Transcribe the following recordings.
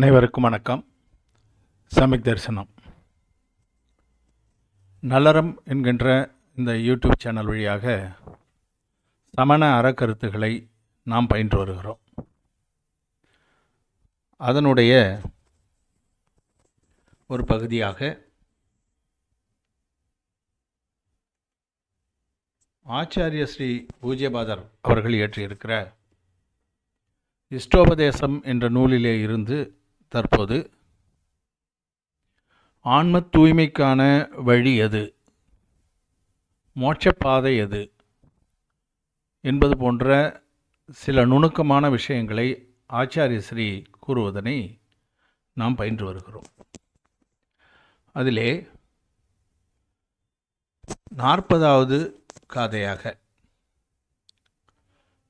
அனைவருக்கும் வணக்கம். சமிக் தரிசனம் நல்லறம் என்கின்ற இந்த யூடியூப் சேனல் வழியாக சமண அறக்கருத்துக்களை நாம் பயின்று வருகிறோம். அதனுடைய ஒரு பகுதியாக ஆச்சாரிய ஸ்ரீ பூஜ்யபாதர் அவர்கள் இயற்றியிருக்கிற இஷ்டோபதேசம் என்ற நூலிலே இருந்து தற்போது ஆன்ம தூய்மைக்கான வழி எது, மோட்சப்பாதை எது என்பது போன்ற சில நுணுக்கமான விஷயங்களை ஆச்சாரிய ஸ்ரீ கூறுவதனை நாம் பயின்று வருகிறோம். அதிலே 40வது காதையாக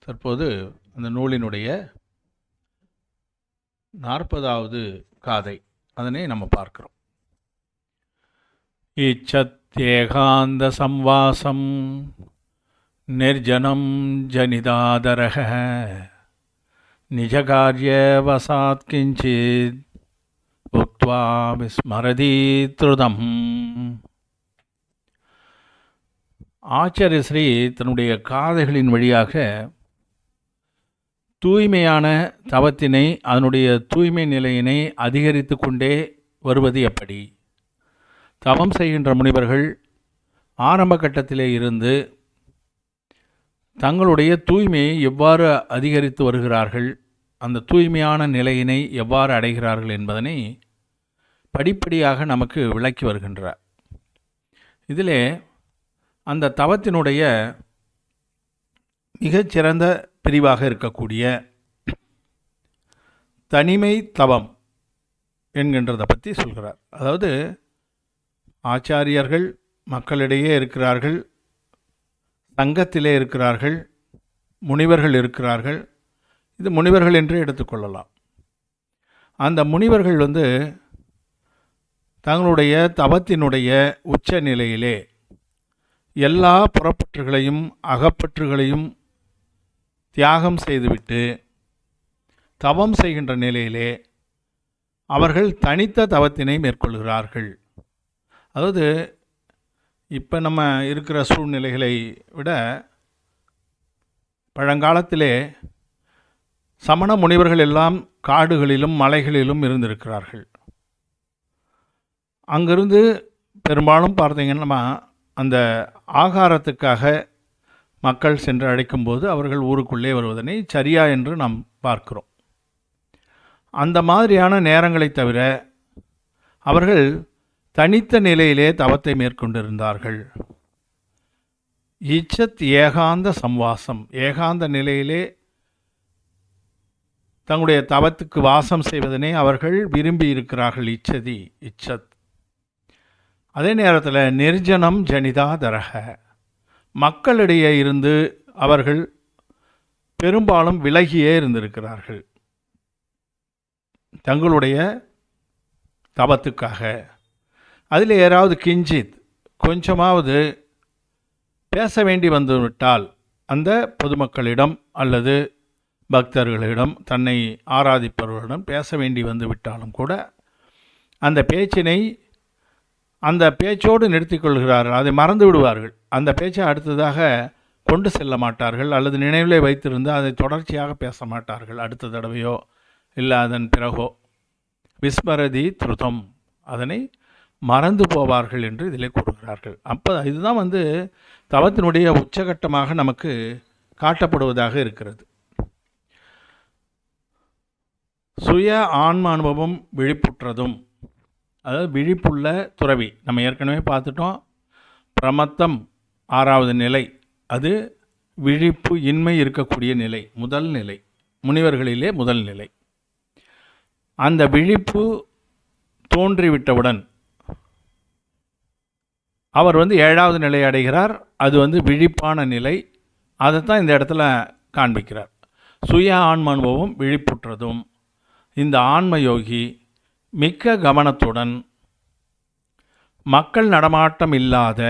தற்போது அந்த நூலினுடைய 40வது காதை, அதனை நம்ம பார்க்கிறோம். இச்சத்யேகாந்த சம்வாசம் நிர்ஜனம் ஜனிதாதரஹ நிஜகார்யவசாத் கிஞ்சித் உக்த்வா விஸ்மரதி த்ருதம். ஆச்சாரிய ஸ்ரீ தன்னுடைய காதைகளின் வழியாக தூய்மையான தவத்தினை, அதனுடைய தூய்மை நிலையினை அதிகரித்து கொண்டே வருவது எப்படி, தவம் செய்கின்ற முனிவர்கள் ஆரம்ப கட்டத்திலே இருந்து தங்களுடைய தூய்மையை எவ்வாறு அதிகரித்து வருகிறார்கள், அந்த தூய்மையான நிலையினை எவ்வாறு அடைகிறார்கள் என்பதனை படிப்படியாக நமக்கு விளக்கி வருகின்றார். இதிலே அந்த தவத்தினுடைய மிகச்சிறந்த பிரிவாக இருக்கக்கூடிய தனிமை தவம் என்கின்றதை பற்றி சொல்கிறார். அதாவது ஆச்சாரியர்கள் மக்களிடையே இருக்கிறார்கள், சங்கத்திலே இருக்கிறார்கள், முனிவர்கள் இருக்கிறார்கள். இது முனிவர்கள் என்று எடுத்துக்கொள்ளலாம். அந்த முனிவர்கள் தங்களுடைய தவத்தினுடைய உச்ச நிலையிலே எல்லா புறப்பற்றுகளையும் அகப்பற்றுகளையும் தியாகம் செய்துவிட்டு தவம் செய்கின்ற நிலையிலே அவர்கள் தனித்த தவத்தினை மேற்கொள்கிறார்கள். அதாவது இப்போ நம்ம இருக்கிற சூழ்நிலைகளை விட பழங்காலத்திலே சமண முனிவர்கள் எல்லாம் காடுகளிலும் மலைகளிலும் இருந்திருக்கிறார்கள். அங்கிருந்து பெரும்பாலும் பார்த்தீங்கன்னா அந்த ஆகாரத்துக்காக மக்கள் சென்று அழைக்கும்போது அவர்கள் ஊருக்குள்ளே வருவதனை சரியா என்று நாம் பார்க்கிறோம். அந்த மாதிரியான நேரங்களை தவிர அவர்கள் தனித்த நிலையிலே தவத்தை மேற்கொண்டிருந்தார்கள். இச்சத் ஏகாந்த சம்வாசம், ஏகாந்த நிலையிலே தங்களுடைய தவத்துக்கு வாசம் செய்வதனை அவர்கள் விரும்பி இருக்கிறார்கள். இச்சத். அதே நேரத்தில் நிர்ஜனம் ஜனிதாதரக, மக்களிடையே இருந்து அவர்கள் பெரும்பாலும் விலகியே இருந்திருக்கிறார்கள் தங்களுடைய தவத்துக்காக. அதில் யாராவது கிஞ்சித் கொஞ்சமாவது பேச வேண்டி வந்துவிட்டால் அந்த பொதுமக்களிடம் அல்லது பக்தர்களிடம், தன்னை ஆராதிப்பவர்களிடம் பேச வேண்டி வந்துவிட்டாலும் கூட அந்த பேச்சினை அந்த பேச்சோடு நிறுத்திக்கொள்கிறார்கள். அதை மறந்து விடுவார்கள். அந்த பேச்சை அடுத்ததாக கொண்டு செல்ல மாட்டார்கள், அல்லது நினைவிலே வைத்திருந்து அதை தொடர்ச்சியாக பேச மாட்டார்கள். அடுத்த தடவையோ இல்லை அதன் பிறகோ விஸ்மரதி த்ருதம், அதனை மறந்து போவார்கள் என்று இதிலே கூறுகிறார்கள். அப்போ இதுதான் தவத்தினுடைய உச்சகட்டமாக நமக்கு காட்டப்படுவதாக இருக்கிறது. சுய ஆன்ம அனுபவம் விழிப்புற்றதும், அதாவது விழிப்புள்ள துறவி. நம்ம ஏற்கனவே பார்த்துட்டோம். பிரமத்தம் 6வது நிலை, அது விழிப்பு இன்மை இருக்கக்கூடிய நிலை, முதல் நிலை, முனிவர்களிலே முதல் நிலை. அந்த விழிப்பு தோன்றிவிட்டவுடன் அவர் 7வது நிலை அடைகிறார். அது விழிப்பான நிலை. அதைத்தான் இந்த இடத்துல காண்பிக்கிறார். சுய ஆன்ம அனுபவம் விழிப்புற்றதும், இந்த ஆன்ம யோகி மிக்க கவனத்துடன் மக்கள் நடமாட்டம் இல்லாத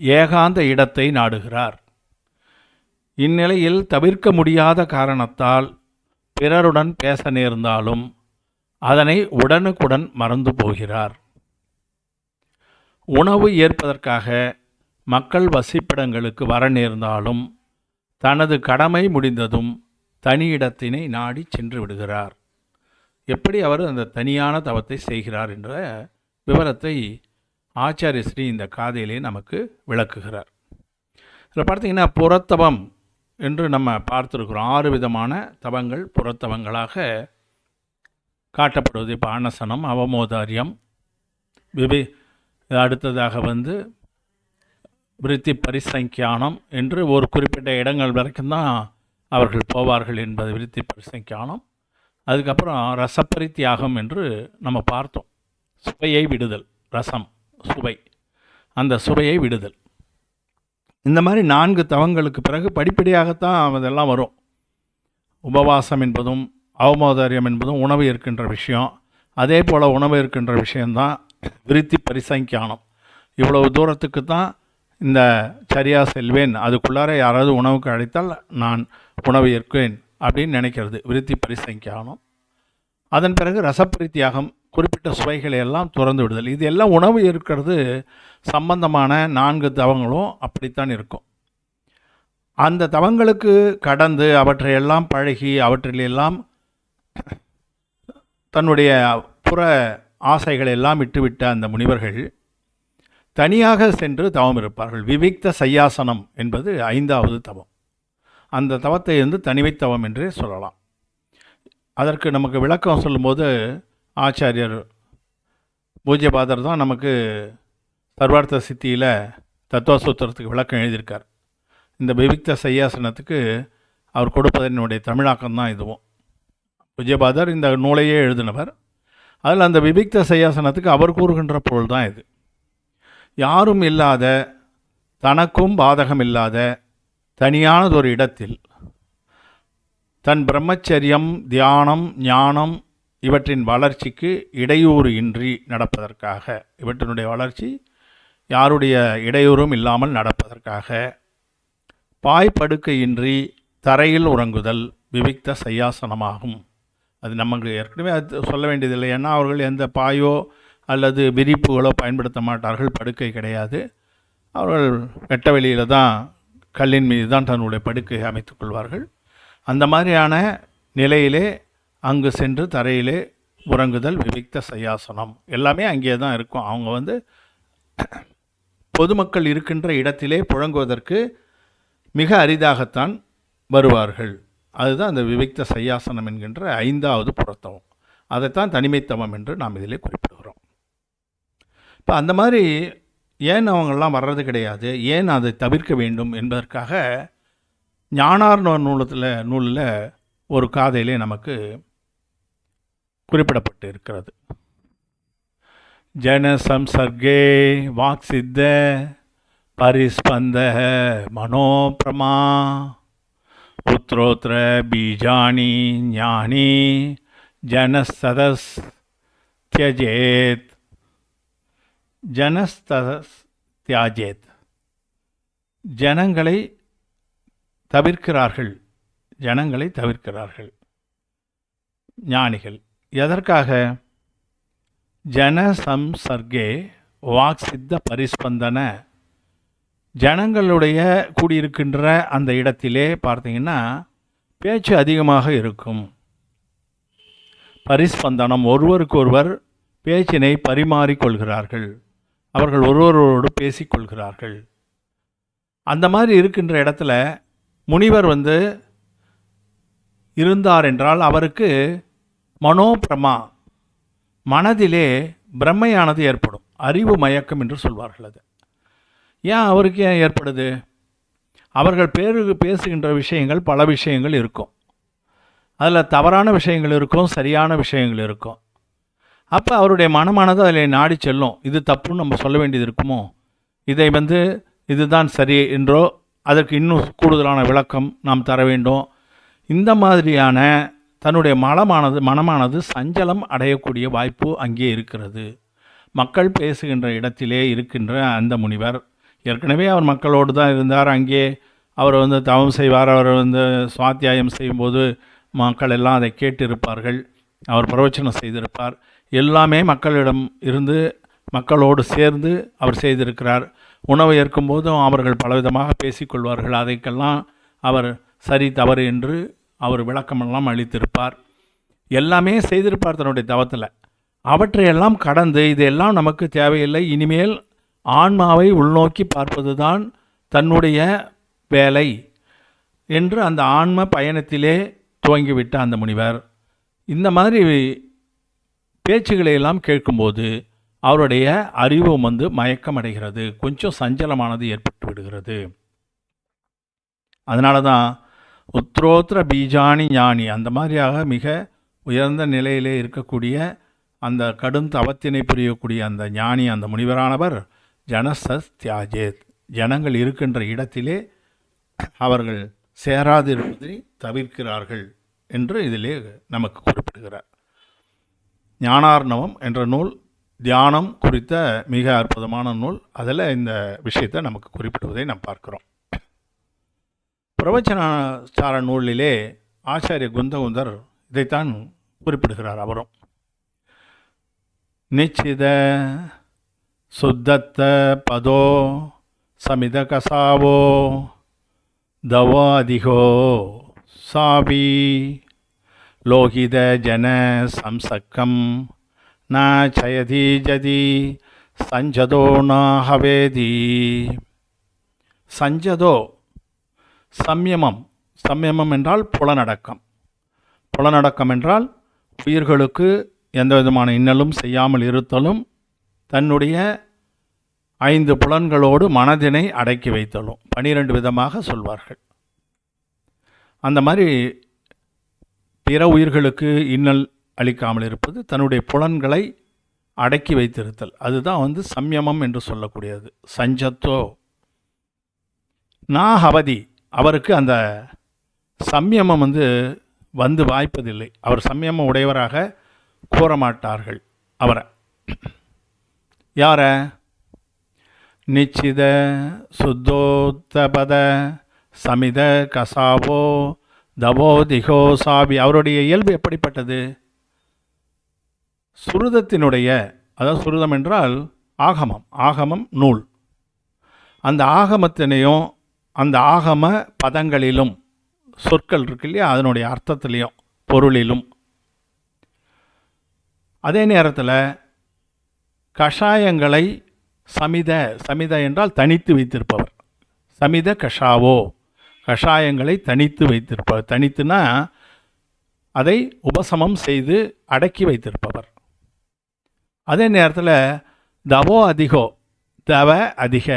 ஏகாந்த இடத்தை நாடுகிறார். இந்நிலையில் தவிர்க்க முடியாத காரணத்தால் பிறருடன் பேச நேர்ந்தாலும் அதனை உடனுக்குடன் மறந்து போகிறார். உணவு ஏற்பதற்காக மக்கள் வசிப்பிடங்களுக்கு வர நேர்ந்தாலும் தனது கடமை முடிந்ததும் தனியிடத்தினை நாடி சென்று விடுகிறார். எப்படி அவர் அந்த தனியான தவத்தை செய்கிறார் என்ற விவரத்தை ஆச்சாரிய ஸ்ரீ இந்த காதையிலே நமக்கு விளக்குகிறார். இதில் பார்த்தீங்கன்னா புறத்தவம் என்று நம்ம பார்த்துருக்குறோம். 6 விதமான தவங்கள் புறத்தவங்களாக காட்டப்படுவது. இப்போ ஆனசனம், அவமோதாரியம், அடுத்ததாக விருத்தி பரிசங்கியானம் என்று ஒரு குறிப்பிட்ட இடங்கள் வரைக்கும் தான் அவர்கள் போவார்கள் என்பது விருத்தி பரிசங்கியானம். அதுக்கப்புறம் ரசப்பரித்தியாகம் என்று நம்ம பார்த்தோம். சுவையை விடுதல், ரசம் சுவை, அந்த சுவையை விடுதல். இந்த மாதிரி 4 தவங்களுக்கு பிறகு படிப்படியாகத்தான் அதெல்லாம் வரும். உபவாசம் என்பதும் அவமோதாரியம் என்பதும் உணவு இருக்கின்ற விஷயம். அதே போல் உணவு இருக்கின்ற விஷயந்தான் விருத்தி பரிசங்கியானம். இவ்வளவு தூரத்துக்கு தான் இந்த சரியாக செல்வேன், அதுக்குள்ளார யாராவது உணவுக்கு அழைத்தால் நான் உணவு ஏற்குவேன் அப்படின்னு நினைக்கிறது விருத்தி பரிசங்கியானம். அதன் பிறகு ரசப்பிரித்தியாகம், குறிப்பிட்ட சுவைகளை எல்லாம் துறந்து விடுதல். இது எல்லாம் உணவு இருக்கிறது சம்பந்தமான 4 தவங்களும் அப்படித்தான் இருக்கும். அந்த தவங்களுக்கு கடந்து அவற்றையெல்லாம் பழகி அவற்றிலெல்லாம் தன்னுடைய புற ஆசைகளை எல்லாம் விட்டுவிட்ட அந்த முனிவர்கள் தனியாக சென்று தவம் இருப்பார்கள். விவிக்த சையாசனம் என்பது 5வது தவம். அந்த தவத்தை தனிமைத்தவம் என்றே சொல்லலாம். அதற்கு நமக்கு விளக்கம் சொல்லும்போது ஆச்சாரியர் பூஜ்யபாதர் தான் நமக்கு சர்வார்த்த சித்தியில் தத்துவசூத்திரத்துக்கு விளக்கம் எழுதியிருக்கார். இந்த விவிக்த சையாசனத்துக்கு அவர் கொடுப்பதனுடைய தமிழாக்கம் தான் இதுவும். பூஜ்யபாதர் இந்த நூலையே எழுதினவர். அதில் அந்த விவிக்த சையாசனத்துக்கு அவர் கூறுகின்ற பொருள் தான் இது. யாரும் இல்லாத, தனக்கும் பாதகம் இல்லாத தனியானதொரு இடத்தில் தன் பிரம்மச்சரியம், தியானம், ஞானம் இவற்றின் வளர்ச்சிக்கு இடையூறு இன்றி நடப்பதற்காக, இவற்றினுடைய வளர்ச்சி யாருடைய இடையூறும் இல்லாமல் நடப்பதற்காக பாய்படுக்கையின்றி தரையில் உறங்குதல் விவிக்த சையாசனமாகும். அது நமக்கு ஏற்கனவே அது சொல்ல வேண்டியதில்லை. ஏன்னா அவர்கள் எந்த பாயோ அல்லது விரிப்புகளோ பயன்படுத்த மாட்டார்கள். படுக்கை கிடையாது. அவர்கள் வெட்ட வெளியில் தான், கல்லின் மீது தான் தன்னுடைய படுக்கையை அமைத்துக் கொள்வார்கள். அந்த மாதிரியான நிலையிலே அங்கு சென்று தரையிலே உறங்குதல் விவிக்த சையாசனம். எல்லாமே அங்கே தான் இருக்கும். அவங்க பொதுமக்கள் இருக்கின்ற இடத்திலே புழங்குவதற்கு மிக அரிதாகத்தான் வருவார்கள். அதுதான் அந்த விவிக்த சையாசனம் என்கின்ற 5வது புறத்தவம். அதைத்தான் தனிமைத்தவம் என்று நாம் இதிலே குறிப்பிடுகிறோம். இப்போ அந்த மாதிரி ஏன் அவங்கெல்லாம் வர்றது கிடையாது, ஏன் அதை தவிர்க்க வேண்டும் என்பதற்காக ஞானார்ணவ நூலில் ஒரு காதையிலே நமக்கு குறிப்பிடப்பட்டு இருக்கிறது. ஜன சம்சர்கே வாக்சித்த பரிஸ்பந்த மனோபிரமா உத்ரோத்ர பீஜானி ஞானி ஜனஸ்ததஸ் தியஜேத். ஜனஸ்ததஸ் தியாஜேத், ஜனங்களை தவிர்க்கிறார்கள், ஜனங்களை தவிர்க்கிறார்கள் ஞானிகள். எதற்காக? ஜனசம்சர்கே வாக்சித்த பரிஸ்பந்தன, ஜனங்களுடைய கூடியிருக்கின்ற அந்த இடத்திலே பார்த்தீங்கன்னா பேச்சு அதிகமாக இருக்கும். பரிஸ்பந்தனம், ஒருவருக்கொருவர் பேச்சினை பரிமாறிக்கொள்கிறார்கள், அவர்கள் ஒருவரோடு பேசிக்கொள்கிறார்கள். அந்த மாதிரி இருக்கின்ற இடத்துல முனிவர் இருந்தார் என்றால் அவருக்கு மனோபிரமா, மனதிலே பிரம்மையானது ஏற்படும். அறிவு மயக்கம் என்று சொல்வார்கள். அது ஏன் அவருக்கு ஏன் ஏற்படுது? அவர்கள் பேசுகின்ற விஷயங்கள் பல விஷயங்கள் இருக்கும். அதில் தவறான விஷயங்கள் இருக்கும், சரியான விஷயங்கள் இருக்கும். அப்போ அவருடைய மனமானது அதில் நாடி செல்லும். இது தப்புன்னு நம்ம சொல்ல வேண்டியது இருக்குமோ, இதை இதுதான் சரி என்றோ அதற்கு இன்னும் கூடுதலான விளக்கம் நாம் தர வேண்டும். இந்த மாதிரியான தன்னுடைய மனமானது சஞ்சலம் அடையக்கூடிய வாய்ப்பு அங்கே இருக்கிறது. மக்கள் பேசுகின்ற இடத்திலே இருக்கின்ற அந்த முனிவர் ஏற்கனவே அவர் மக்களோடு தான் இருந்தார். அங்கே அவர் தவம் செய்வார். அவர் சுவாத்தியாயம் செய்யும்போது மக்கள் எல்லாம் அதை கேட்டிருப்பார்கள். அவர் பிரவச்சனம் செய்திருப்பார். எல்லாமே மக்களிடம் இருந்து மக்களோடு சேர்ந்து அவர் செய்திருக்கிறார். உணவை ஏற்கும்போதும் அவர்கள் பலவிதமாக பேசிக்கொள்வார்கள். அதைக்கெல்லாம் அவர் சரி தவறு என்று அவர் விளக்கமெல்லாம் அளித்திருப்பார். எல்லாமே செய்திருப்பார் தன்னுடைய தவத்தில். அவற்றையெல்லாம் கடந்து இதெல்லாம் நமக்கு தேவையில்லை, இனிமேல் ஆன்மாவை உள்நோக்கி பார்ப்பது தான் தன்னுடைய வேலை என்று அந்த ஆன்ம பயணத்திலே துவங்கிவிட்ட அந்த முனிவர் இந்த மாதிரி பேச்சுக்களை எல்லாம் கேட்கும்போது அவருடைய அறிவும் மயக்கம் அடைகிறது, கொஞ்சம் சஞ்சலமானது ஏற்பட்டு விடுகிறது. அதனால தான் உத்ரோத்திர பீஜானி ஞானி, அந்த மாதிரியாக மிக உயர்ந்த நிலையிலே இருக்கக்கூடிய அந்த கடும் தவத்தினை புரியக்கூடிய அந்த ஞானி, அந்த முனிவரானவர் ஜனசஸ் தியாஜேத், ஜனங்கள் இருக்கின்ற இடத்திலே அவர்கள் சேராதிருப்பதை தவிர்க்கிறார்கள் என்று இதிலே நமக்கு குறிப்பிடுகிறார். ஞானார்ணவம் என்ற நூல் தியானம் குறித்த மிக அற்புதமான நூல். அதில் இந்த விஷயத்தை நமக்கு குறிப்பிடுவதை நாம் பார்க்கிறோம். பிரவச்சனாச்சார நூலிலே ஆச்சாரிய குந்தகுந்தர் இதைத்தான் குறிப்பிடுகிறார். அவரும் நிச்சித சுத்தத்த பதோ சமித கசாவோ தவாதிகோ சாவி லோகித ஜன சம்சக்கம் ந சயதி ஜதி சஞ்சதோ ந ஹவேதி. சஞ்சதோ சம்யமம், சம்யமம் என்றால் புலனடக்கம். புலனடக்கம் என்றால் உயிர்களுக்கு எந்த விதமான இன்னலும் செய்யாமல் இருத்தலும், தன்னுடைய 5 புலன்களோடு மனதினை அடக்கி வைத்தலும். 12 விதமாக சொல்வார்கள். அந்த மாதிரி பிற உயிர்களுக்கு இன்னல் அளிக்காமல் இருப்பது, தன்னுடைய புலன்களை அடக்கி வைத்திருத்தல், அதுதான் சம்யமம் என்று சொல்லக்கூடியது. சஞ்சத்தோ நாஹவதி, அவருக்கு அந்த சம்யமம் வந்து வாய்ப்பதில்லை. அவர் சம்யமம் உடையவராக கூறமாட்டார்கள் அவரை. யார? நிச்சித சுத்தோத்தபத சமித கசாவோ தவோ திகோ சாபி. அவருடைய இயல்பு எப்படிப்பட்டது? சுருதத்தினுடைய, அதாவது சுருதம் என்றால் ஆகமம், ஆகமம் நூல். அந்த ஆகமத்தினையும் அந்த ஆகம பதங்களிலும், சொற்கள் இருக்கு இல்லையா, அதனுடைய அர்த்தத்திலையும் பொருளிலும், அதே நேரத்தில் கஷாயங்களை சமித, சமித என்றால் தனித்து வைத்திருப்பவர். சமித கஷாவோ, கஷாயங்களை தனித்து வைத்திருப்பவர். தனித்துனா அதை உபசமம் செய்து அடக்கி வைத்திருப்பவர். அதே நேரத்தில் தவோ அதிகோ, தவ அதிக,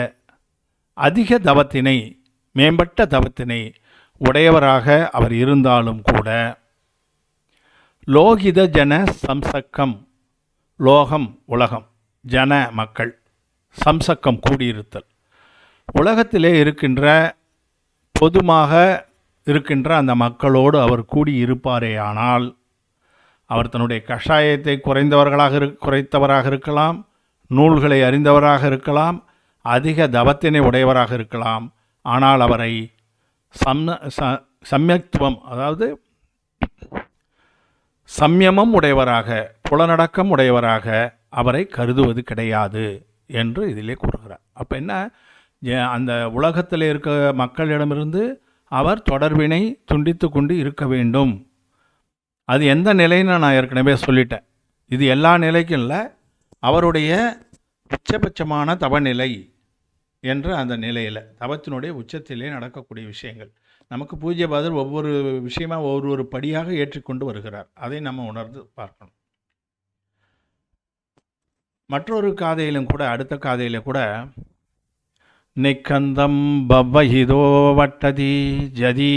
அதிக தவத்தினை, மேம்பட்ட தவத்தினை உடையவராக அவர் இருந்தாலும் கூட லோகித ஜன சம்சக்கம், லோகம் உலகம், ஜன மக்கள், சம்சக்கம் கூடியிருத்தல், உலகத்திலே இருக்கின்ற பொதுமாக இருக்கின்ற அந்த மக்களோடு அவர் கூடியிருப்பாரேயானால் அவர் தன்னுடைய கஷாயத்தை குறைத்தவராக இருக்கலாம், நூல்களை அறிந்தவராக இருக்கலாம், அதிக தவத்தினை உடையவராக இருக்கலாம். ஆனால் அவரை சம்யத்துவம், அதாவது சம்யமம் உடையவராக, புலனடக்கம் உடையவராக அவரை கருதுவது கிடையாது என்று இதிலே கூறுகிறார். அப்போ என்ன, அந்த உலகத்தில் இருக்க மக்களிடமிருந்து அவர் தொடர்பினை துண்டித்து கொண்டு இருக்க வேண்டும். அது எந்த நிலைன்னு நான் ஏற்கனவே சொல்லிட்டேன். இது எல்லா நிலைக்கும் இல்லை, அவருடைய உச்சபட்சமான தவநிலை என்ற அந்த நிலையில், தவத்தினுடைய உச்சத்திலே நடக்கக்கூடிய விஷயங்கள். நமக்கு பூஜ்யபாதர் ஒவ்வொரு விஷயமாக ஒவ்வொரு படியாக ஏற்றிக்கொண்டு வருகிறார். அதை நம்ம உணர்ந்து பார்க்கணும். மற்றொரு காதையிலும் கூட, அடுத்த காதையில் கூட, நிக்கந்தம் பவ்வஹிதோ வட்டதி ஜதி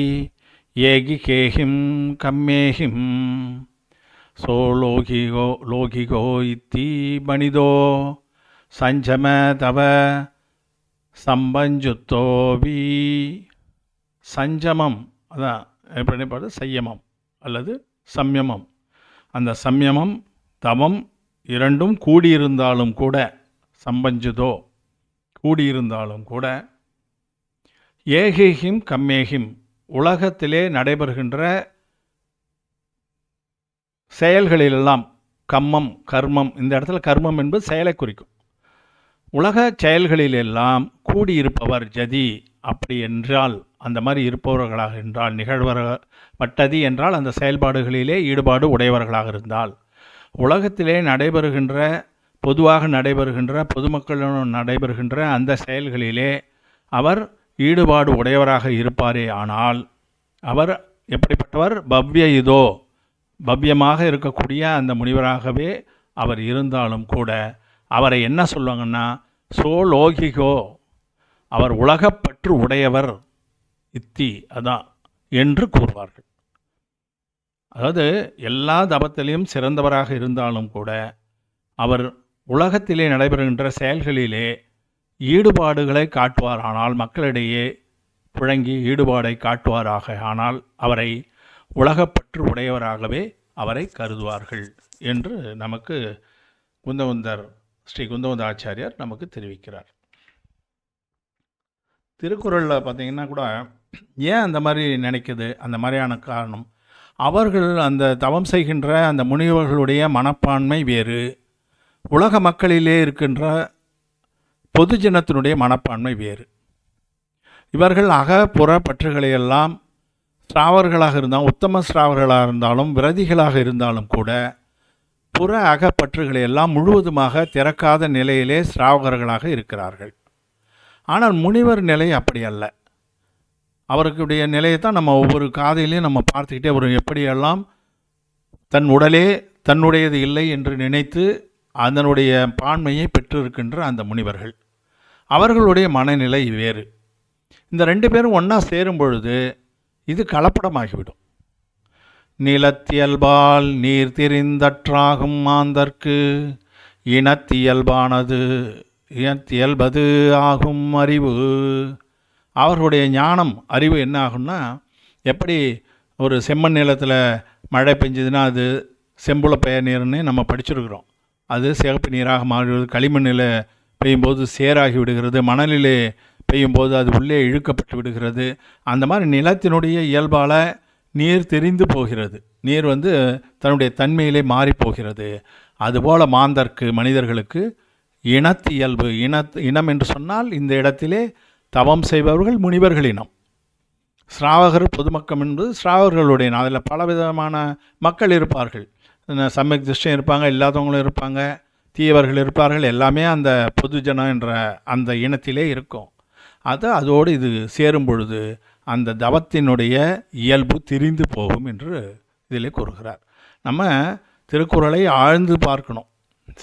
ஏகி கேஹிம் கம்மேஹிம் சோ லோகிகோ இத்தி பணிதோ சஞ்சம தவ சம்பஞ்சுத்தோவி. சஞ்சமம், அதான் எப்படி பார்த்து சையமம் அல்லது சம்யமம். அந்த சம்யமம் தவம் இரண்டும் கூடியிருந்தாலும் கூட, சம்பஞ்சுதோ கூடியிருந்தாலும் கூட, ஏகேஹிம் கம்மேஹிம் உலகத்திலே நடைபெறுகின்ற செயல்களிலெல்லாம் கம்மம் கர்மம், இந்த இடத்துல கர்மம் என்பது செயலை குறிக்கும். உலக செயல்களிலெல்லாம் கூடியிருப்பவர் ஜதி, அப்படி என்றால் அந்த மாதிரி இருப்பவர்களாக என்றால், நிகழ்வட்டதி என்றால் அந்த செயல்பாடுகளிலே ஈடுபாடு உடையவர்களாக இருந்தால், உலகத்திலே நடைபெறுகின்ற பொதுவாக நடைபெறுகின்ற பொதுமக்களிடம் நடைபெறுகின்ற அந்த செயல்களிலே அவர் ஈடுபாடு உடையவராக இருப்பாரே ஆனால் அவர் எப்படிப்பட்டவர்? பவ்ய இதோ, பவ்யமாக இருக்கக்கூடிய அந்த முனிவராகவே அவர் இருந்தாலும் கூட அவரை என்ன சொல்லுவாங்கன்னா சோலோகிகோ, அவர் உலகப்பற்று உடையவர் இத்தி அதான் என்று கூறுவார்கள். அதாவது எல்லா தபத்திலையும் சிறந்தவராக இருந்தாலும் கூட அவர் உலகத்திலே நடைபெறுகின்ற செயல்களிலே ஈடுபாடுகளை காட்டுவாரானால், மக்களிடையே புழங்கி ஈடுபாடை காட்டுவாராக ஆனால் அவரை உலகப்பற்று உடையவராகவே அவரை கருதுவார்கள் என்று நமக்கு குந்தவுந்தர், ஸ்ரீ குந்தவுந்த ஆச்சாரியார் நமக்கு தெரிவிக்கிறார். திருக்குறளில் பார்த்திங்கன்னா கூட ஏன் அந்த மாதிரி நினைக்குது, அந்த மாதிரியான காரணம், அவர்கள் அந்த தவம் செய்கின்ற அந்த முனிவர்களுடைய மனப்பான்மை வேறு, உலக மக்களிலே இருக்கின்ற பொதுஜனத்தினுடைய மனப்பான்மை வேறு. இவர்கள் அகப்புற பற்றுகளையெல்லாம் ஸ்ராவர்களாக இருந்தாலும், உத்தம ஸ்ராவர்களாக இருந்தாலும், விரதிகளாக இருந்தாலும் கூட புற அகப்பற்றுகளை எல்லாம் முழுவதுமாக திறக்காத நிலையிலே ஸ்ராவகர்களாக இருக்கிறார்கள். ஆனால் முனிவர் நிலை அப்படி அல்ல. அவருடைய நிலையை தான் நம்ம ஒவ்வொரு காதையிலையும் நம்ம பார்த்துக்கிட்டே வரும். எப்படியெல்லாம் தன் உடலே தன்னுடையது இல்லை என்று நினைத்து அதனுடைய பான்மையை பெற்றிருக்கின்ற அந்த முனிவர்கள், அவர்களுடைய மனநிலை வேறு. இந்த ரெண்டு பேரும் ஒன்றா சேரும் பொழுது இது கலப்படமாகிவிடும். நிலத்தியல்பால் நீர் திரிந்தற்றாகும் மாந்தர்க்கு இனத்தியல்பானது இனத்தியல்பது ஆகும் அறிவு. அவர்களுடைய ஞானம் அறிவு என்ன ஆகும்னா, எப்படி ஒரு செம்மண் நிலத்தில் மழை பெஞ்சதுன்னா அது செம்புல பெயர் நீர்னு நம்ம படிச்சிருக்கிறோம். அது சிவப்பு நீராக மாறுகிறது. களிமண்ணில் பெய்யும்போது சேராகி விடுகிறது. மணலிலே பெய்யும்போது அது உள்ளே இழுக்கப்பட்டு விடுகிறது. அந்த மாதிரி நிலத்தினுடைய இயல்பால் நீர் தெரிந்து போகிறது. நீர் தன்னுடைய தன்மையிலே மாறிப்போகிறது. அதுபோல் மாந்தர்க்கு, மனிதர்களுக்கு இனத்தியல்பு, இனம் என்று சொன்னால் இந்த இடத்திலே தவம் செய்பவர்கள் முனிவர்கள் இனம். ஸ்ராவகர் பொதுமக்கள் என்பது ஸ்ராவகர்களுடைய இனம். அதில் பலவிதமான மக்கள் இருப்பார்கள். சமயக் திருஷ்டியம் இருப்பாங்க, இல்லாதவங்களும் இருப்பாங்க, தீயவர்கள் இருப்பார்கள். எல்லாமே அந்த பொதுஜனம் என்ற அந்த இனத்திலே இருக்கும். அதோடு இது சேரும் பொழுது அந்த தவத்தினுடைய இயல்பு திரிந்து போகும் என்று இதிலே கூறுகிறார். நம்ம திருக்குறளை ஆழ்ந்து பார்க்கணும்.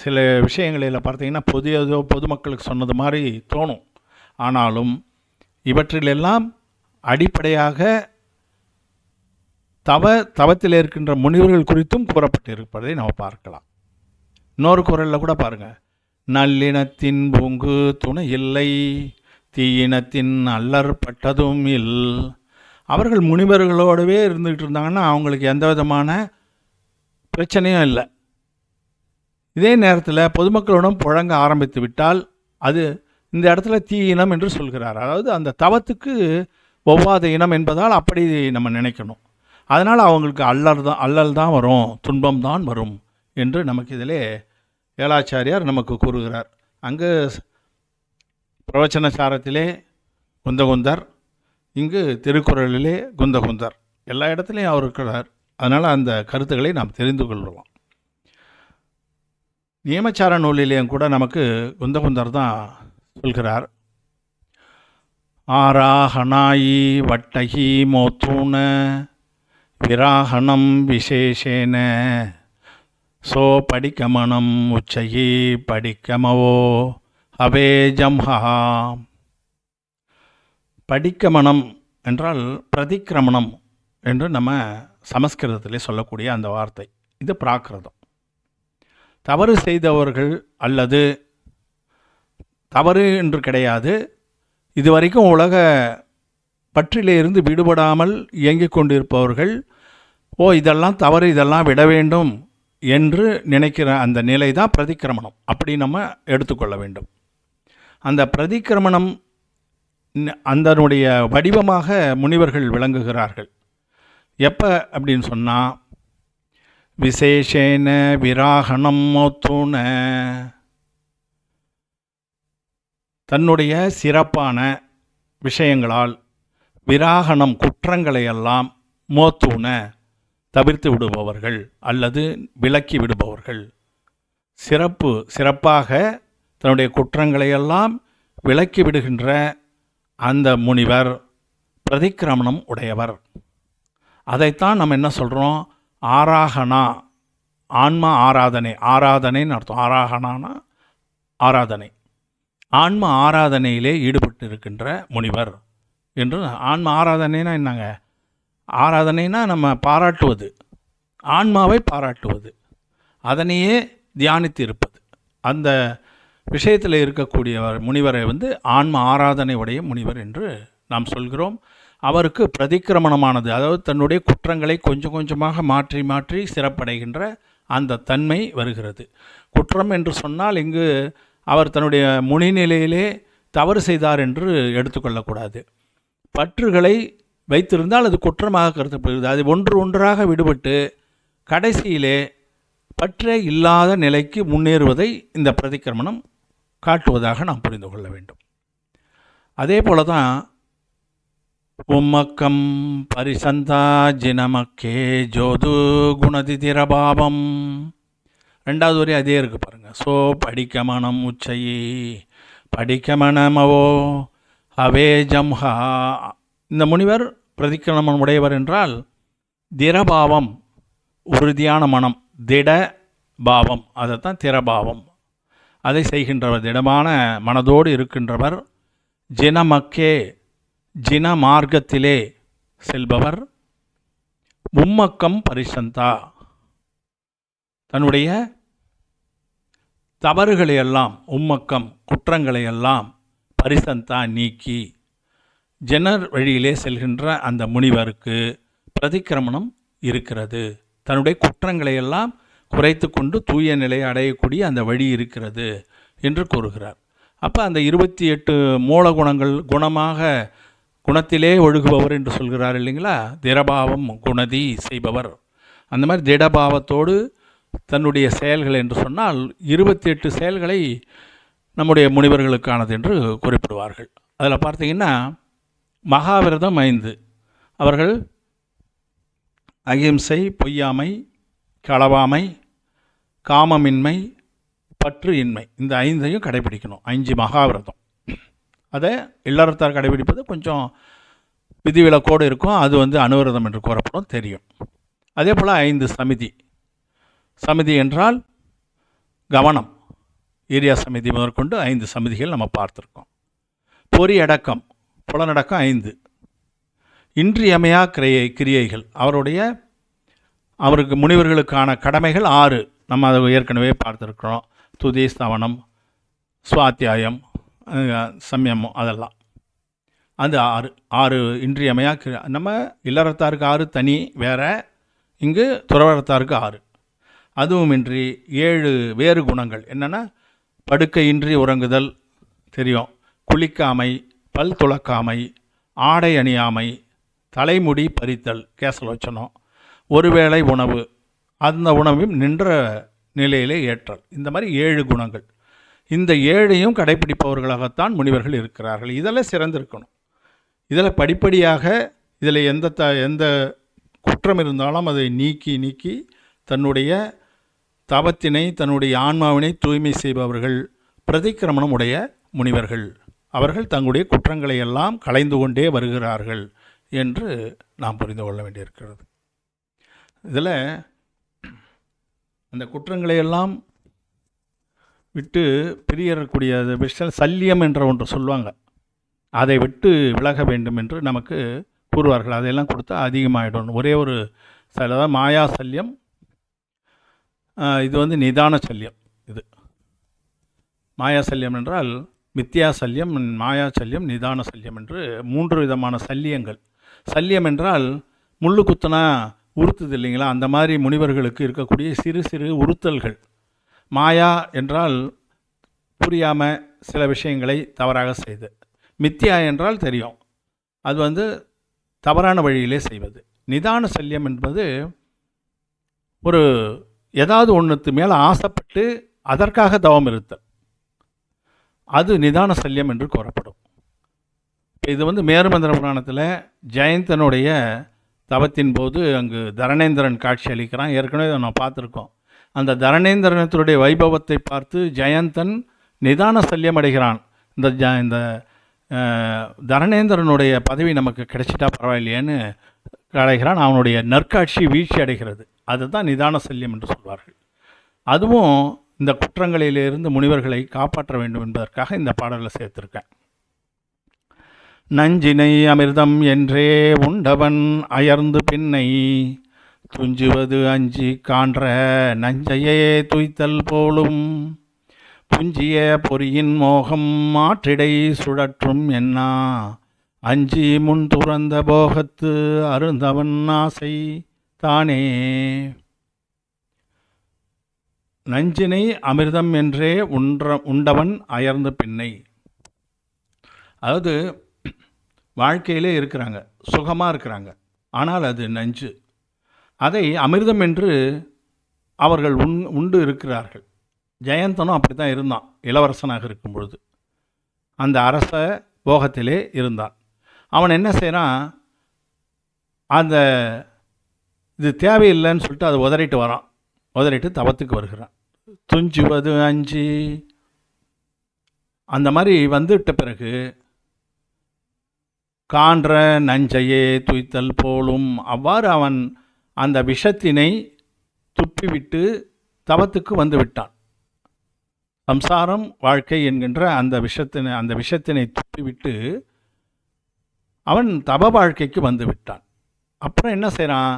சில விஷயங்களில் பார்த்தீங்கன்னா பொதுமக்களுக்கு சொன்னது மாதிரி தோணும். ஆனாலும் இவற்றிலெல்லாம் அடிப்படையாக தவத்தில் இருக்கின்ற முனிவர்கள் குறித்தும் கூறப்பட்டிருப்பதை நம்ம பார்க்கலாம். இன்னொரு குறளில் கூட பாருங்கள், நல்லினத்தின் பூங்கு துணை இல்லை, தீயினத்தின் அல்லற்பட்டதும் இல். அவர்கள் முனிவர்களோடவே இருந்துகிட்டு இருந்தாங்கன்னா அவங்களுக்கு எந்த விதமான பிரச்சனையும் இல்லை. இதே நேரத்தில் பொதுமக்களிடம் புழங்க ஆரம்பித்து விட்டால் அது இந்த இடத்துல தீ இனம் என்று சொல்கிறார். அதாவது அந்த தவத்துக்கு ஒவ்வாத இனம் என்பதால் அப்படி நம்ம நினைக்கணும். அதனால் அவங்களுக்கு அல்லல் தான் வரும், துன்பம் தான் வரும் என்று நமக்கு இதிலே ஏலாச்சாரியார் நமக்கு கூறுகிறார். அங்கு பிரவச்சனசாரத்திலே குந்தகுந்தர், இங்கு திருக்குறளிலே குந்தகுந்தர், எல்லா இடத்துலையும் அவர் இருக்கிறார். அதனால் அந்த கருத்துக்களை நாம் தெரிந்து கொள்ளலாம். நியமச்சார நூலிலேயும் கூட நமக்கு குந்தகுந்தர் தான் சொல்கிறார். ஆராகனாயி வட்டகி மோத்தூன விராகணம் விசேஷேன சோ படிக்கமனம் உச்சகி படிக்கமவோ அவே ஜம்ஹா. படிக்கமனம் என்றால் பிரதிக்கிரமணம் என்று நம்ம சமஸ்கிருதத்திலே சொல்லக்கூடிய அந்த வார்த்தை. இது பிராகிருதம். தவறு செய்தவர்கள் அல்லது தவறு என்று கிடையாது, இதுவரைக்கும் உலக பற்றிலே இருந்து விடுபடாமல் இயங்கிக் கொண்டிருப்பவர்கள், இதெல்லாம் தவறு, இதெல்லாம் விட வேண்டும் என்று நினைக்கிற அந்த நிலை தான் பிரதிக்கிரமணம். அப்படி நம்ம எடுத்துக்கொள்ள வேண்டும். அந்த பிரதிக்கிரமணம் அதனுடைய வடிவமாக முனிவர்கள் விளங்குகிறார்கள். எப்போ அப்படின்னு சொன்னால், விசேஷேன விராகணம் மோத்துன, தன்னுடைய சிறப்பான விஷயங்களால் விராகணம் குற்றங்களையெல்லாம் மோத்துன தவிர்த்து விடுபவர்கள் அல்லது விலக்கி விடுபவர்கள். சிறப்பாக தன்னுடைய குற்றங்களையெல்லாம் விலக்கி விடுகின்ற அந்த முனிவர் பிரதிக்கிரமணம் உடையவர். அதைத்தான் நம்ம என்ன சொல்கிறோம்? ஆராகனா, ஆன்ம ஆராதனை. ஆராதனைன்னு அர்த்தம். ஆராகனானா ஆராதனை. ஆன்ம ஆராதனையிலே ஈடுபட்டு இருக்கின்ற முனிவர் என்று. ஆன்ம ஆராதனைனா என்னங்க? ஆராதனைனா நம்ம பாராட்டுவது, ஆன்மாவை பாராட்டுவது, அதனையே தியானித்து இருப்பது. அந்த விஷயத்தில் இருக்கக்கூடிய முனிவரை ஆன்ம ஆராதனை உடைய முனிவர் என்று நாம் சொல்கிறோம். அவருக்கு பிரதிக்கிரமணமானது, அதாவது தன்னுடைய குற்றங்களை கொஞ்சம் கொஞ்சமாக மாற்றி மாற்றி சிறப்படைகின்ற அந்த தன்மை வருகிறது. குற்றம் என்று சொன்னால் இங்கு அவர் தன்னுடைய முனிநிலையிலே தவறு செய்தார் என்று எடுத்துக்கொள்ளக்கூடாது. பற்றுகளை வைத்திருந்தால் அது குற்றமாக கருதப்படுகிறது. அது ஒன்று ஒன்றாக விடுபட்டு கடைசியிலே பற்றே இல்லாத நிலைக்கு முன்னேறுவதை இந்த பிரதிக்கிரமணம் காட்டுவதாக நாம் புரிந்து கொள்ள வேண்டும். அதே போல தான் உம்மக்கம் பரிசந்தா ஜினமக்கே ஜோது குணதிதிரபாவம். ரெண்டாவது வரை அதே இருக்குது பாருங்கள். சோ படிக்கமணம் உச்சையே படிக்கமணமவோ அவே ஜம்ஹா. இந்த முனிவர் பிரதிக்கிரமணம் உடையவர் என்றால் திரபாவம், உறுதியான மனம், திட பாவம், அதைத்தான் திரபாவம், அதை செய்கின்றவர், திடமான மனதோடு இருக்கின்றவர். ஜினமக்கே, ஜின மார்க்கத்திலே செல்பவர். மும்மக்கம் பரிசந்தா, தன்னுடைய தவறுகளையெல்லாம், உம்மக்கம் குற்றங்களையெல்லாம் பரிசந்தா நீக்கி ஜனர் வழியிலே செல்கின்ற அந்த முனிவருக்கு பிரதிக்கிரமணம் இருக்கிறது. தன்னுடைய குற்றங்களையெல்லாம் குறைத்து கொண்டு தூய நிலையை அடையக்கூடிய அந்த வழி இருக்கிறது என்று கூறுகிறார். அப்போ அந்த 28 மூல குணங்கள் குணமாக குணத்திலே ஒழுகுபவர் என்று சொல்கிறார் இல்லைங்களா? திடபாவம் குணதி செய்பவர். அந்த மாதிரி திடபாவத்தோடு தன்னுடைய செயல்கள் என்று சொன்னால் 28 செயல்களை நம்முடைய முனிவர்களுக்கானது என்று குறிப்பிடுவார்கள். அதில் பார்த்தீங்கன்னா மகாவிரதம் 5. அவர்கள் அகிம்சை, பொய்யாமை, களவாமை, காமமின்மை, பற்று இன்மை, இந்த 5ஐயும் கடைபிடிக்கணும். 5 மகாவிரதம். அதை இல்லறத்தார் கடைபிடிப்பது கொஞ்சம் விதிவிலக்கோடு இருக்கும். அது அனுவிரதம் என்று கூறப்படும், தெரியும். அதே போல் 5 சமிதி. சமிதி என்றால் கவனம். ஈரியா சமிதி முதற்கொண்டு 5 சமிதிகள் நம்ம பார்த்துருக்கோம். பொறி அடக்கம், புலனடக்கம் 5. இன்றியமையா கிரியைகள், அவருக்கு முனிவர்களுக்கான கடமைகள் 6. நம்ம அதை ஏற்கனவே பார்த்துருக்குறோம். துதி, ஸ்தவனம், சுவாத்தியாயம், சம்யமம், அதெல்லாம் அந்த 6 இன்றியமையா. நம்ம இல்லறத்தாருக்கு 6 தனி வேற, இங்கு துறவரத்தாருக்கு 6. அதுவுமின்றி 7 வேறு குணங்கள் என்னென்னா, படுக்கையின்றி உறங்குதல் தெரியும், குளிக்காமை, பல் துளக்காமை, ஆடை அணியாமை, தலைமுடி பறித்தல் கேசலோச்சனம், ஒருவேளை உணவு, அந்த உணவையும் நின்ற நிலையிலே ஏற்றல். இந்த மாதிரி 7 குணங்கள். இந்த 7ஐயும் கடைப்பிடிப்பவர்களாகத்தான் முனிவர்கள் இருக்கிறார்கள். இதெல்லாம் சிறந்திருக்கணும். இதில் படிப்படியாக இதில் எந்த குற்றம் இருந்தாலும் அதை நீக்கி தன்னுடைய தவத்தினை, தன்னுடைய ஆன்மாவினை தூய்மை செய்பவர்கள் பிரதிக்கிரமணம் உடைய முனிவர்கள். அவர்கள் தங்களுடைய குற்றங்களை எல்லாம் களைந்து கொண்டே வருகிறார்கள் என்று நாம் புரிந்து கொள்ள வேண்டியிருக்கிறது. இதில் அந்த குற்றங்களையெல்லாம் விட்டு பிரியறக்கூடிய விஷயம் சல்லியம் என்ற ஒன்று சொல்லுவாங்க. அதை விட்டு விலக வேண்டும் என்று நமக்கு கூறுவார்கள். அதையெல்லாம் கொடுத்தா அதிகமாகிடும். ஒரே ஒரு அதாவது மாயா சல்யம், இது நிதான சல்யம். இது மாயா சல்யம் என்றால் மித்யா சல்யம், மாயா சல்யம், நிதான சல்யம் என்று 3 விதமான சல்லியங்கள். சல்லியம் என்றால் முள்ளு குத்தனா உறுத்துது இல்லைங்களா? அந்த மாதிரி முனிவர்களுக்கு இருக்கக்கூடிய சிறு சிறு உறுத்தல்கள். மாயா என்றால் புரியாமல் சில விஷயங்களை தவறாக செய்து. மித்யா என்றால் தெரியும், அது தவறான வழியிலே செய்வது. நிதான சல்யம் என்பது ஒரு ஏதாவது ஒன்றுத்து மேலே ஆசைப்பட்டு அதற்காக தவம் இருத்தல், அது நிதான சல்யம் என்று கூறப்படும். இது மேருமந்திர புராணத்தில் ஜெயந்தனுடைய தவத்தின் போது அங்கு தரணேந்திரன் காட்சி அளிக்கிறான். ஏற்கனவே நான் பார்த்துருக்கோம். அந்த தரணேந்திரனத்துடைய வைபவத்தை பார்த்து ஜெயந்தன் நிதான சல்யம் அடைகிறான். இந்த தரணேந்திரனுடைய பதவி நமக்கு கிடைச்சிட்டா பரவாயில்லையேன்னு அடைகிறான். அவனுடைய நற்காட்சி வீழ்ச்சி அடைகிறது. அதுதான் நிதான சல்யம் என்று சொல்வார்கள். அதுவும் இந்த குற்றங்களிலிருந்து முனிவர்களை காப்பாற்ற வேண்டும் என்பதற்காக இந்த பாடலில் சேர்த்திருக்கேன். நஞ்சினை அமிர்தம் என்றே உண்டவன் அயர்ந்து பின்னை துஞ்சுவது அஞ்சி காண்ற நஞ்சையே துய்த்தல் போலும் புஞ்சிய பொறியின் மோகம் மாற்றிடை சுழற்றும் என்னா அஞ்சி முன் துறந்த போகத்து அருந்தவன் ஆசை தானே. நஞ்சினை அமிர்தம் என்றே உண்டவன் அயர்ந்த பின்னை, அதாவது வாழ்க்கையிலே இருக்கிறாங்க, சுகமாக இருக்கிறாங்க, ஆனால் அது நஞ்சு. அதை அமிர்தம் என்று அவர்கள் உண்டு இருக்கிறார்கள். ஜெயந்தனும் அப்படி தான் இருந்தான். இளவரசனாக இருக்கும் பொழுது அந்த அரச போகத்திலே இருந்தான். அவன் என்ன செய்கிறான், அந்த இது தேவையில்லைன்னு சொல்லிட்டு அதை உதறிட்டு வரான். உதறிட்டு தவத்துக்கு வருகிறான். துஞ்சுவது அஞ்சு அந்த மாதிரி வந்துவிட்ட பிறகு காண்ற நஞ்சையே துய்த்தல் போலும், அவ்வாறு அவன் அந்த விஷத்தினை துப்பிவிட்டு தவத்துக்கு வந்து விட்டான். சம்சாரம் வாழ்க்கை என்கின்ற அந்த விஷத்தினை துப்பிவிட்டு அவன் தவ வாழ்க்கைக்கு வந்து விட்டான். அப்புறம் என்ன செய்கிறான்,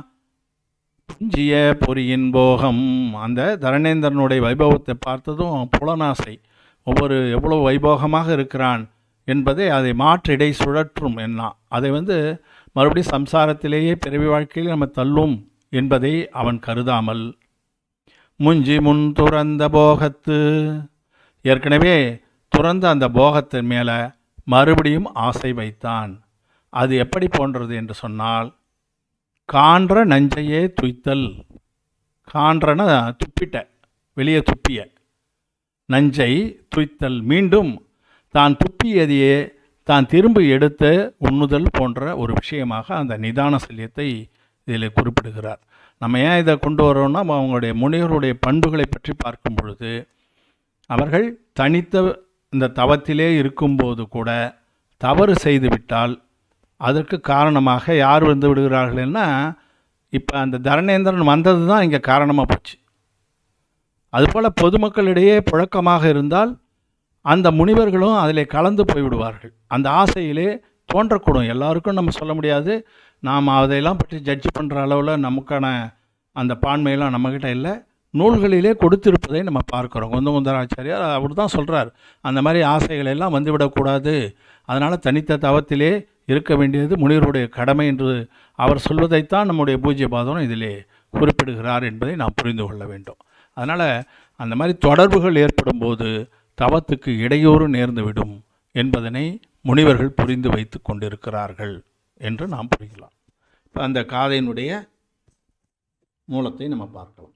புஞ்சிய பொறியின் போகம், அந்த தரணேந்திரனுடைய வைபவத்தை பார்த்ததும் புலனாசை, எவ்வளோ வைபோகமாக இருக்கிறான் என்பதை அதை மாற்றிடை சுழற்றும் என்னா, அதை மறுபடியும் சம்சாரத்திலேயே பிறவி வாழ்க்கையில் நம்ம தள்ளும் என்பதை அவன் கருதாமல் முஞ்சி முன் துறந்த போகத்து, ஏற்கனவே துறந்த அந்த போகத்தின் மேலே மறுபடியும் ஆசை வைத்தான். அது எப்படி போன்றது என்று சொன்னால், காண்ற நஞ்சையே துய்த்தல், காண்றன துப்பிட்ட, வெளியே துப்பிய, நஞ்சை துய்த்தல், மீண்டும் தான் துப்பியதையே தான் திரும்ப எடுத்த உண்ணுதல் போன்ற ஒரு விஷயமாக அந்த நிதான சல்யத்தை இதில் குறிப்பிடுகிறார். நம்ம ஏன் இதை கொண்டு வரோம்னா, அவங்களுடைய முனிவருடைய பண்புகளை பற்றி பார்க்கும் பொழுது அவர்கள் தனித்த இந்த தவத்திலே இருக்கும்போது கூட தவறு செய்துவிட்டால் அதற்கு காரணமாக யார் வந்து விடுகிறார்கள்னா, இப்போ அந்த தரணேந்திரன் வந்தது தான் இங்கே காரணமாக போச்சு. அதுபோல் பொதுமக்களிடையே புழக்கமாக இருந்தால் அந்த முனிவர்களும் அதில் கலந்து போய்விடுவார்கள். அந்த ஆசையிலே தோன்றக்கூடும். எல்லாருக்கும் நம்ம சொல்ல முடியாது. நாம் அதையெல்லாம் பற்றி ஜட்ஜ் பண்ணுற அளவில் நமக்கான அந்த பான்மையெல்லாம் நம்மக்கிட்ட இல்லை. நூல்களிலே கொடுத்திருப்பதை நம்ம பார்க்குறோம். குந்தகுந்தராச்சாரியார் அவர் தான் சொல்கிறார், அந்த மாதிரி ஆசைகளெல்லாம் வந்துவிடக்கூடாது, அதனால் தனித்த தவத்திலே இருக்க வேண்டியது முனிவருடைய கடமை என்று அவர் சொல்வதைத்தான் நம்முடைய பூஜ்ய பாதம் இதிலே குறிப்பிடுகிறார் என்பதை நாம் புரிந்து கொள்ள வேண்டும். அதனால் அந்த மாதிரி தொடர்புகள் ஏற்படும் போது தவத்துக்கு இடையூறு நேர்ந்துவிடும் என்பதனை முனிவர்கள் புரிந்து வைத்து கொண்டிருக்கிறார்கள் என்று நாம் புரிக்கலாம். இப்போ அந்த காதையினுடைய மூலத்தை நம்ம பார்க்கலாம்.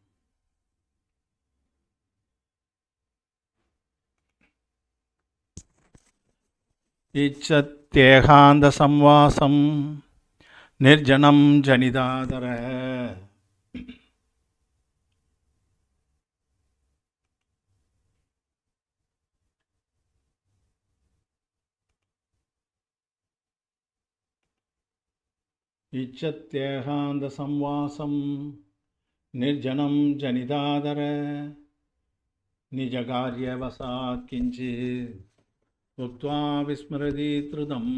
இச்சத்தேகாந்த சம்வாசம் நிர்ஜனம் ஜனிதாதர இச்சத்தேகாந்த சம்வாசம் நிர்ஜனம் ஜனிதாதர நிஜகாரியவசாத் கிஞ்சித் உக்த்வா விஸ்மரதி திருதம்.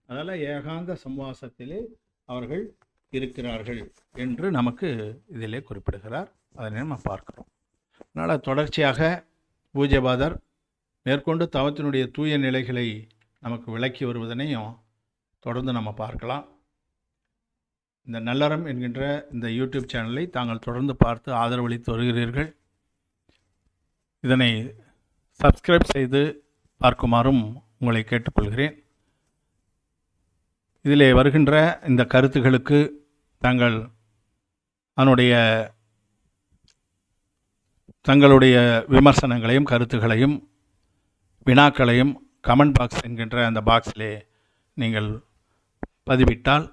அதனால் ஏகாந்த சம்வாசத்திலே அவர்கள் இருக்கிறார்கள் என்று நமக்கு இதிலே குறிப்பிடுகிறார். அதனை நம்ம பார்க்கிறோம். அதனால் தொடர்ச்சியாக பூஜ்யபாதர் மேற்கொண்டு தவத்தினுடைய தூய நிலைகளை நமக்கு விளக்கி வருவதனையும் தொடர்ந்து நம்ம பார்க்கலாம். இந்த நல்லறம் என்கின்ற இந்த யூடியூப் சேனலை தாங்கள் தொடர்ந்து பார்த்து ஆதரவளித்து வருகிறீர்கள். இதனை சப்ஸ்கிரைப் செய்து பார்க்குமாறும் உங்களை கேட்டுக்கொள்கிறேன். இதிலே வருகின்ற இந்த கருத்துகளுக்கு தாங்கள் அதனுடைய தங்களுடைய விமர்சனங்களையும் கருத்துக்களையும் வினாக்களையும் கமெண்ட் பாக்ஸ் என்கின்ற அந்த பாக்ஸிலே நீங்கள் பதிவிட்டால்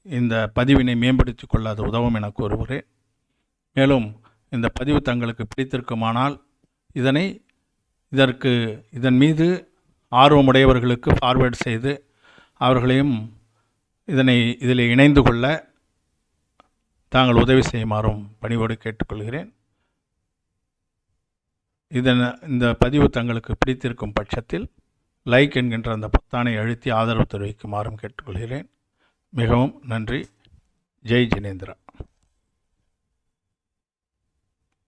இந்த பதிவினை மேம்படுத்தி கொள்ள அது உதவும் என கூறுகிறேன். மேலும் இந்த பதிவு தங்களுக்கு பிடித்திருக்குமானால் இதன் மீது ஆர்வமுடையவர்களுக்கு ஃபார்வேர்ட் செய்து அவர்களையும் இதில் இணைந்து கொள்ள தாங்கள் உதவி செய்யுமாறும் பணிவோடு கேட்டுக்கொள்கிறேன். இந்த பதிவு தங்களுக்கு பிடித்திருக்கும் பட்சத்தில் லைக் என்கின்ற அந்த பொத்தானை அழுத்தி ஆதரவு தெரிவிக்குமாறும் கேட்டுக்கொள்கிறேன். மிகவும் நன்றி. ஜெய் ஜினேந்திரா.